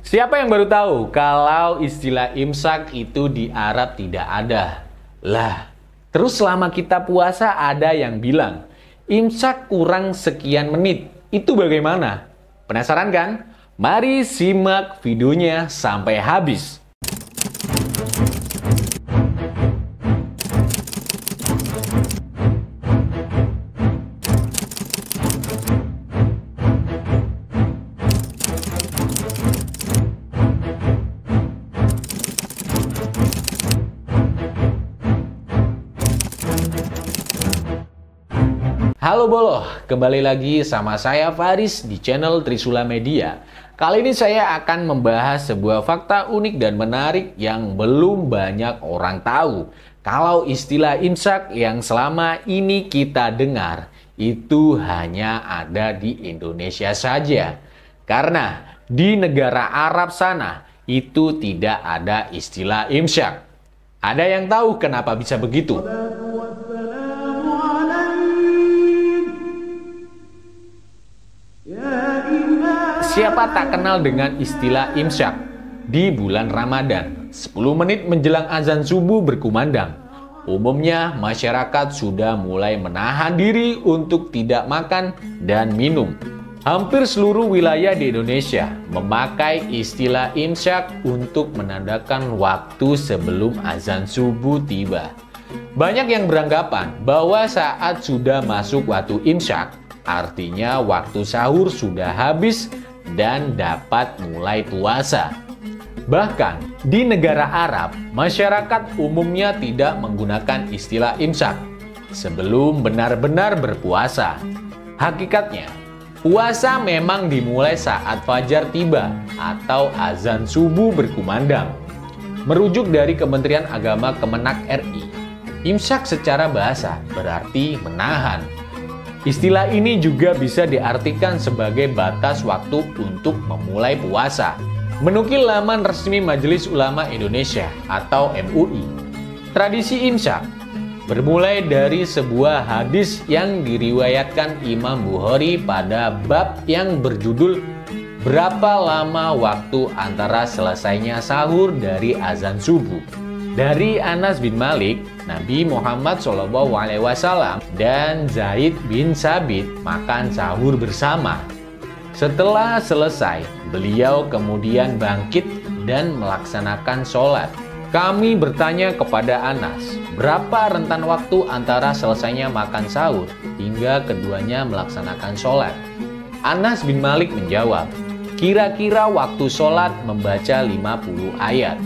Siapa yang baru tahu kalau istilah imsak itu di Arab tidak ada? Lah, terus selama kita puasa ada yang bilang, imsak kurang sekian menit. Itu bagaimana? Penasaran kan? Mari simak videonya sampai habis. Halo Boloh, kembali lagi sama saya Faris di channel Trisula Media. Kali ini saya akan membahas sebuah fakta unik dan menarik yang belum banyak orang tahu. Kalau istilah imsak yang selama ini kita dengar, itu hanya ada di Indonesia saja. Karena di negara Arab sana, itu tidak ada istilah imsak. Ada yang tahu kenapa bisa begitu? Siapa tak kenal dengan istilah imsak? Di bulan Ramadan, 10 menit menjelang azan subuh berkumandang. Umumnya masyarakat sudah mulai menahan diri untuk tidak makan dan minum. Hampir seluruh wilayah di Indonesia memakai istilah imsak untuk menandakan waktu sebelum azan subuh tiba. Banyak yang beranggapan bahwa saat sudah masuk waktu imsak, artinya waktu sahur sudah habis dan dapat mulai puasa. Bahkan di negara Arab, masyarakat umumnya tidak menggunakan istilah imsak sebelum benar-benar berpuasa. Hakikatnya, puasa memang dimulai saat fajar tiba atau azan subuh berkumandang. Merujuk dari Kementerian Agama Kemenak RI, imsak secara bahasa berarti menahan. Istilah ini juga bisa diartikan sebagai batas waktu untuk memulai puasa. Menukil laman resmi Majelis Ulama Indonesia atau MUI, tradisi imsak bermulai dari sebuah hadis yang diriwayatkan Imam Bukhari pada bab yang berjudul "Berapa lama waktu antara selesainya sahur dari azan subuh?" Dari Anas bin Malik, Nabi Muhammad SAW dan Zaid bin Sabit makan sahur bersama. Setelah selesai, beliau kemudian bangkit dan melaksanakan sholat. Kami bertanya kepada Anas, berapa rentan waktu antara selesainya makan sahur hingga keduanya melaksanakan sholat? Anas bin Malik menjawab, kira-kira waktu sholat membaca 50 ayat.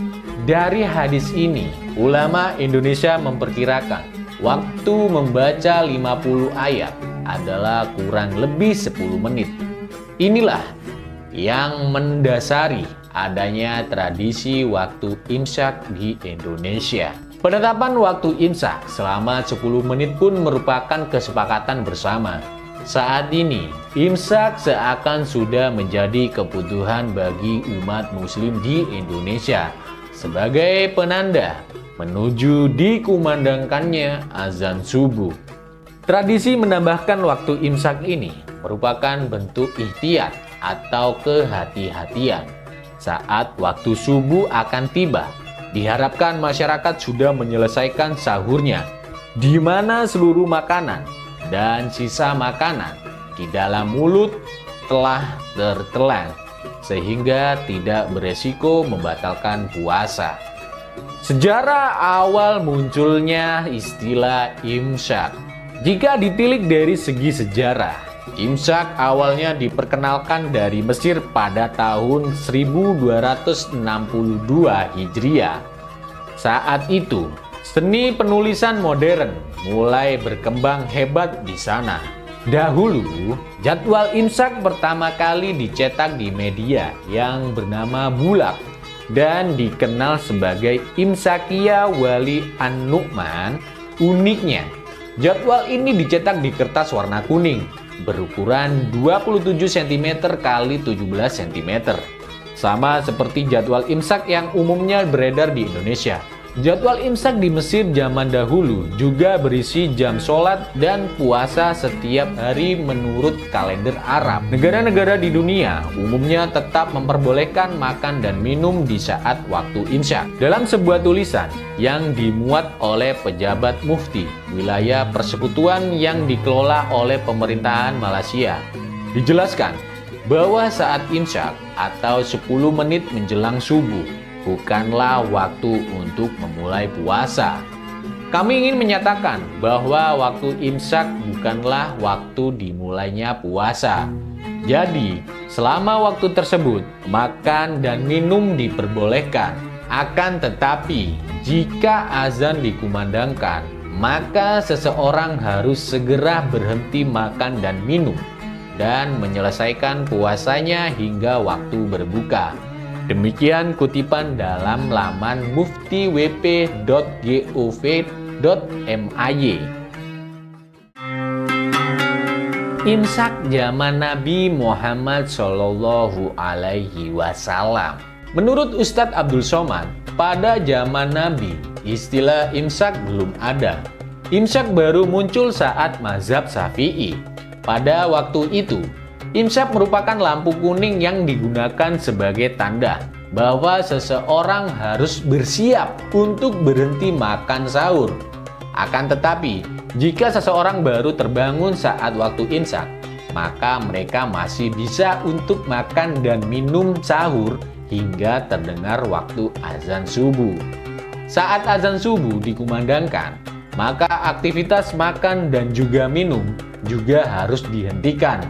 Dari hadis ini, ulama Indonesia memperkirakan waktu membaca 50 ayat adalah kurang lebih 10 menit. Inilah yang mendasari adanya tradisi waktu imsak di Indonesia. Penetapan waktu imsak selama 10 menit pun merupakan kesepakatan bersama. Saat ini, imsak seakan sudah menjadi kebutuhan bagi umat muslim di Indonesia sebagai penanda menuju dikumandangkannya azan subuh. Tradisi menambahkan waktu imsak ini merupakan bentuk ikhtiar atau kehati-hatian. Saat waktu subuh akan tiba, diharapkan masyarakat sudah menyelesaikan sahurnya, di mana seluruh makanan dan sisa makanan di dalam mulut telah tertelan, sehingga tidak beresiko membatalkan puasa. Sejarah awal munculnya istilah imsak. Jika ditilik dari segi sejarah, imsak awalnya diperkenalkan dari Mesir pada tahun 1262 Hijriah. Saat itu, seni penulisan modern mulai berkembang hebat di sana. Dahulu, jadwal imsak pertama kali dicetak di media yang bernama Bulak dan dikenal sebagai Imsakia Wali An-Nu'man. Uniknya, jadwal ini dicetak di kertas warna kuning berukuran 27 cm x 17 cm. Sama seperti jadwal imsak yang umumnya beredar di Indonesia. Jadwal imsak di Mesir zaman dahulu juga berisi jam sholat dan puasa setiap hari menurut kalender Arab. Negara-negara di dunia umumnya tetap memperbolehkan makan dan minum di saat waktu imsak. Dalam sebuah tulisan yang dimuat oleh pejabat mufti wilayah persekutuan yang dikelola oleh pemerintahan Malaysia, dijelaskan bahwa saat imsak atau 10 menit menjelang subuh bukanlah waktu untuk memulai puasa. Kami ingin menyatakan bahwa waktu imsak bukanlah waktu dimulainya puasa. Jadi, selama waktu tersebut, makan dan minum diperbolehkan. Akan tetapi, jika azan dikumandangkan, maka seseorang harus segera berhenti makan dan minum dan menyelesaikan puasanya hingga waktu berbuka. Demikian kutipan dalam laman muftiwp.gov.my. Imsak zaman Nabi Muhammad Shallallahu Alaihi Wasallam. Menurut Ustadz Abdul Somad, pada zaman Nabi, istilah imsak belum ada. Imsak baru muncul saat mazhab Syafi'i. Pada waktu itu, imsak merupakan lampu kuning yang digunakan sebagai tanda bahwa seseorang harus bersiap untuk berhenti makan sahur. Akan tetapi, jika seseorang baru terbangun saat waktu imsak, maka mereka masih bisa untuk makan dan minum sahur hingga terdengar waktu azan subuh. Saat azan subuh dikumandangkan, maka aktivitas makan dan juga minum juga harus dihentikan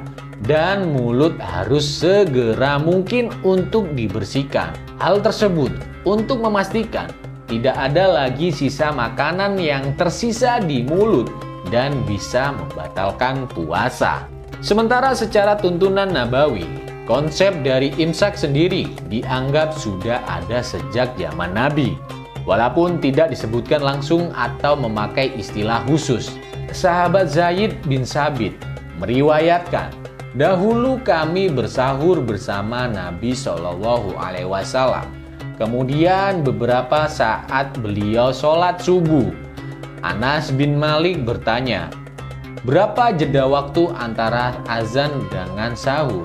dan mulut harus segera mungkin untuk dibersihkan. Hal tersebut untuk memastikan tidak ada lagi sisa makanan yang tersisa di mulut dan bisa membatalkan puasa. Sementara secara tuntunan nabawi, konsep dari imsak sendiri dianggap sudah ada sejak zaman Nabi, walaupun tidak disebutkan langsung atau memakai istilah khusus. Sahabat Zaid bin Sabit meriwayatkan, dahulu kami bersahur bersama Nabi Shallallahu Alaihi Wasallam. Kemudian beberapa saat beliau sholat subuh. Anas bin Malik bertanya, berapa jeda waktu antara azan dengan sahur?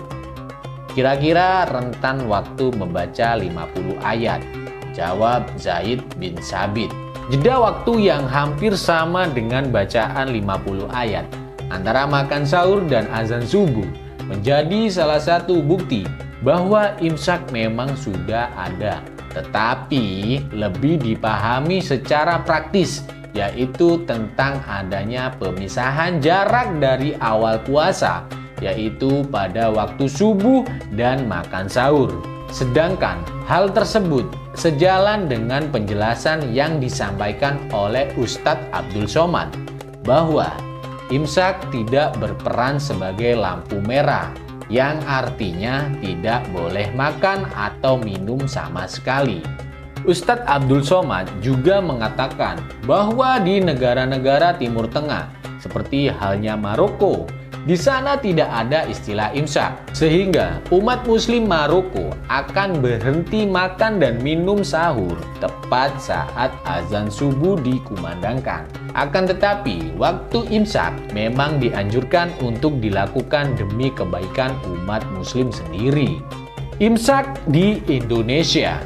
Kira-kira rentan waktu membaca 50 ayat. Jawab Zaid bin Sabit, jeda waktu yang hampir sama dengan bacaan 50 ayat antara makan sahur dan azan subuh menjadi salah satu bukti bahwa imsak memang sudah ada, tetapi lebih dipahami secara praktis, yaitu tentang adanya pemisahan jarak dari awal puasa, yaitu pada waktu subuh dan makan sahur. Sedangkan hal tersebut sejalan dengan penjelasan yang disampaikan oleh Ustadz Abdul Somad bahwa imsak tidak berperan sebagai lampu merah, yang artinya tidak boleh makan atau minum sama sekali. Ustadz Abdul Somad juga mengatakan bahwa di negara-negara Timur Tengah, seperti halnya Maroko, di sana tidak ada istilah imsak, sehingga umat muslim Maroko akan berhenti makan dan minum sahur tepat saat azan subuh dikumandangkan. Akan tetapi, waktu imsak memang dianjurkan untuk dilakukan demi kebaikan umat muslim sendiri. Imsak di Indonesia.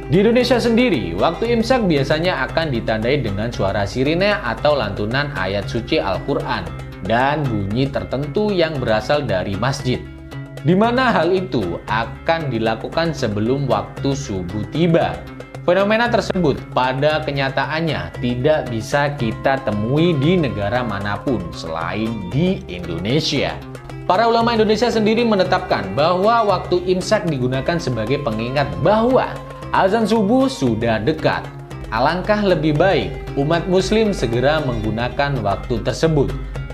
Di Indonesia sendiri, waktu imsak biasanya akan ditandai dengan suara sirine atau lantunan ayat suci Al-Quran dan bunyi tertentu yang berasal dari masjid, di mana hal itu akan dilakukan sebelum waktu subuh tiba. Fenomena tersebut pada kenyataannya tidak bisa kita temui di negara manapun selain di Indonesia. Para ulama Indonesia sendiri menetapkan bahwa waktu imsak digunakan sebagai pengingat bahwa azan subuh sudah dekat. Alangkah lebih baik umat muslim segera menggunakan waktu tersebut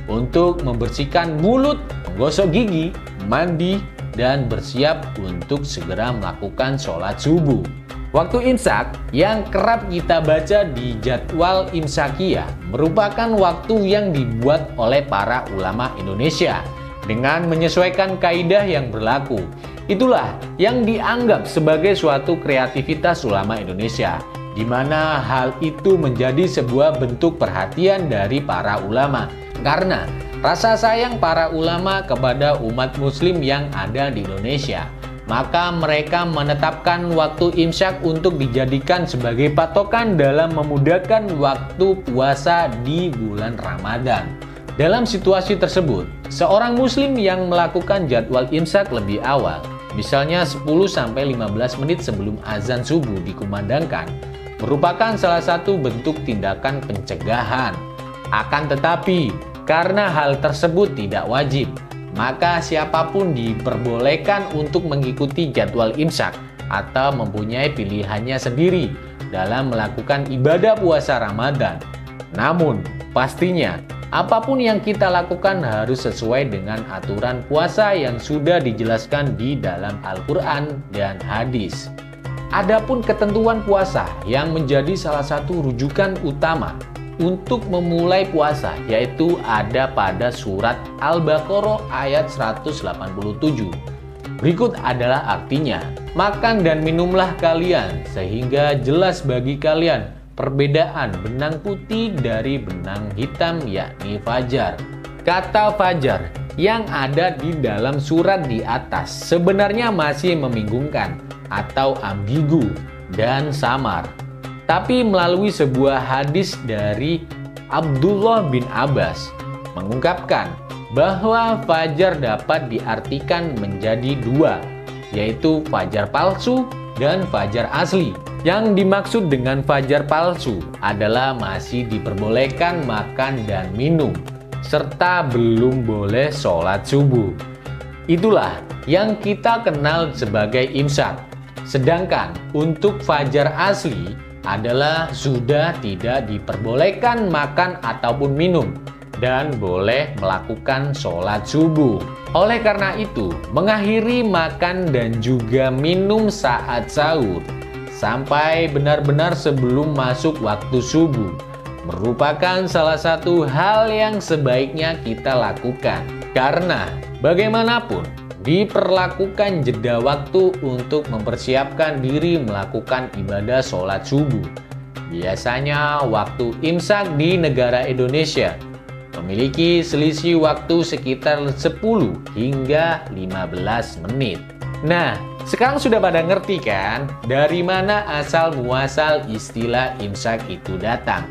untuk membersihkan mulut, menggosok gigi, mandi, dan bersiap untuk segera melakukan sholat subuh. Waktu imsak yang kerap kita baca di jadwal imsakiyah merupakan waktu yang dibuat oleh para ulama Indonesia dengan menyesuaikan kaidah yang berlaku. Itulah yang dianggap sebagai suatu kreativitas ulama Indonesia, di mana hal itu menjadi sebuah bentuk perhatian dari para ulama. Karena rasa sayang para ulama kepada umat muslim yang ada di Indonesia, maka mereka menetapkan waktu imsyak untuk dijadikan sebagai patokan dalam memudahkan waktu puasa di bulan Ramadan. Dalam situasi tersebut, seorang muslim yang melakukan jadwal imsyak lebih awal, misalnya 10-15 menit sebelum azan subuh dikumandangkan, merupakan salah satu bentuk tindakan pencegahan. Akan tetapi, karena hal tersebut tidak wajib, maka siapapun diperbolehkan untuk mengikuti jadwal imsyak atau mempunyai pilihannya sendiri dalam melakukan ibadah puasa Ramadan. Namun, pastinya apapun yang kita lakukan harus sesuai dengan aturan puasa yang sudah dijelaskan di dalam Al-Quran dan hadis. Adapun ketentuan puasa yang menjadi salah satu rujukan utama untuk memulai puasa, yaitu ada pada surat Al-Baqarah ayat 187. Berikut adalah artinya: makan dan minumlah kalian sehingga jelas bagi kalian perbedaan benang putih dari benang hitam, yakni fajar. Kata fajar yang ada di dalam surat di atas sebenarnya masih membingungkan atau ambigu dan samar. Tapi melalui sebuah hadis dari Abdullah bin Abbas mengungkapkan bahwa fajar dapat diartikan menjadi dua, yaitu fajar palsu dan fajar asli. Yang dimaksud dengan fajar palsu adalah masih diperbolehkan makan dan minum, serta belum boleh sholat subuh. Itulah yang kita kenal sebagai imsyak. Sedangkan untuk fajar asli adalah sudah tidak diperbolehkan makan ataupun minum dan boleh melakukan sholat subuh. Oleh karena itu, mengakhiri makan dan juga minum saat sahur sampai benar-benar sebelum masuk waktu subuh merupakan salah satu hal yang sebaiknya kita lakukan. Karena bagaimanapun diperlakukan jeda waktu untuk mempersiapkan diri melakukan ibadah sholat subuh. Biasanya waktu imsak di negara Indonesia memiliki selisih waktu sekitar 10 hingga 15 menit. Nah, sekarang sudah pada ngerti kan dari mana asal muasal istilah imsak itu datang?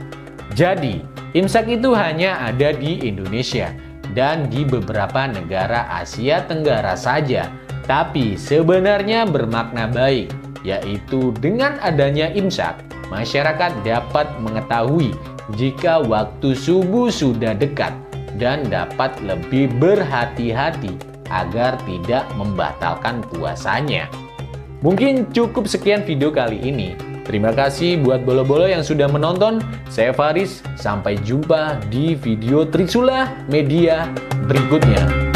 Jadi, imsak itu hanya ada di Indonesia dan di beberapa negara Asia Tenggara saja, tapi sebenarnya bermakna baik, yaitu dengan adanya imsak, masyarakat dapat mengetahui jika waktu subuh sudah dekat dan dapat lebih berhati-hati agar tidak membatalkan puasanya. Mungkin cukup sekian video kali ini. Terima kasih buat bolo-bolo yang sudah menonton. Saya Faris, sampai jumpa di video Trisula Media berikutnya.